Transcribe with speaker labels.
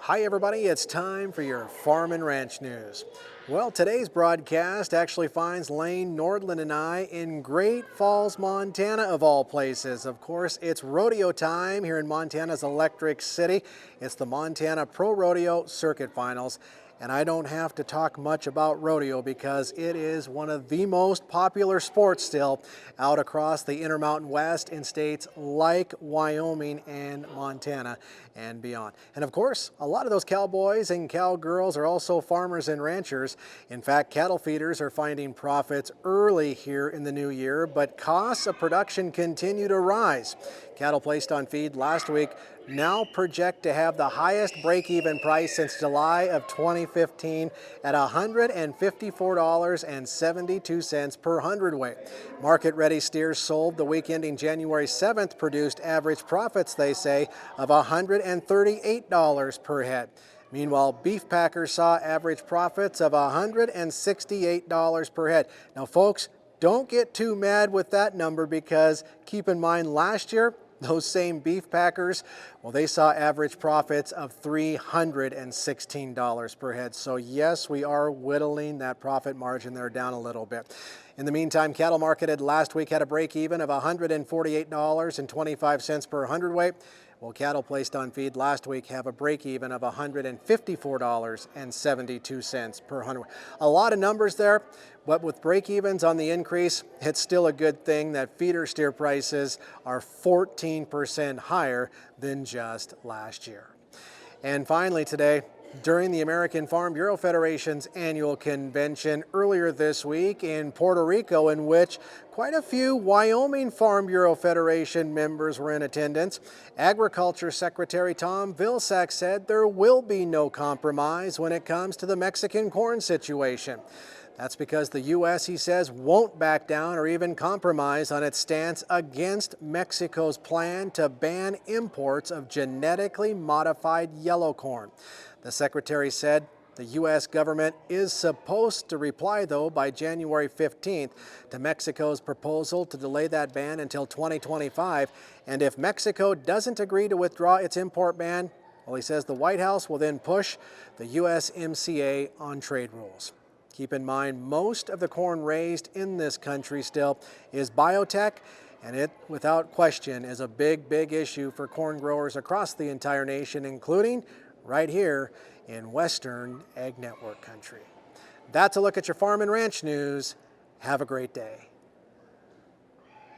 Speaker 1: Hi everybody, it's time for your Farm and Ranch News. Well, today's broadcast actually finds Lane Nordland and I in Great Falls, Montana of all places. Of course, it's rodeo time here in Montana's Electric City. It's the Montana Pro Rodeo Circuit Finals. And I don't have to talk much about rodeo because it is one of the most popular sports still out across the Intermountain West in states like Wyoming and Montana and beyond. And of course, a lot of those cowboys and cowgirls are also farmers and ranchers. In fact, cattle feeders are finding profits early here in the new year, but costs of production continue to rise. Cattle placed on feed last week now project to have the highest break-even price since July of 2015 at $154.72 per hundredweight. Market-ready steers sold the week ending January 7th produced average profits, they say, of $138 per head. Meanwhile, beef packers saw average profits of $168 per head. Now, folks, don't get too mad with that number because keep in mind last year, those same beef packers, well, they saw average profits of $316 per head. So yes, we are whittling that profit margin there down a little bit. In the meantime, cattle marketed last week had a break even of $148.25 per hundredweight. Well, cattle placed on feed last week have a break even of $154.72 per hundredweight. A lot of numbers there, but with break evens on the increase, it's still a good thing that feeder steer prices are 14% higher than just last year. And finally today, during the American Farm Bureau Federation's annual convention earlier this week in Puerto Rico, in which quite a few Wyoming Farm Bureau Federation members were in attendance, Agriculture Secretary Tom Vilsack said there will be no compromise when it comes to the Mexican corn situation. That's because the U.S., he says, won't back down or even compromise on its stance against Mexico's plan to ban imports of genetically modified yellow corn. The secretary said the U.S. government is supposed to reply, though, by January 15th to Mexico's proposal to delay that ban until 2025. And if Mexico doesn't agree to withdraw its import ban, well, he says the White House will then push the USMCA on trade rules. Keep in mind, most of the corn raised in this country still is biotech, and it, without question, is a big, big issue for corn growers across the entire nation, including right here in Western Ag Network country. That's a look at your farm and ranch news. Have a great day.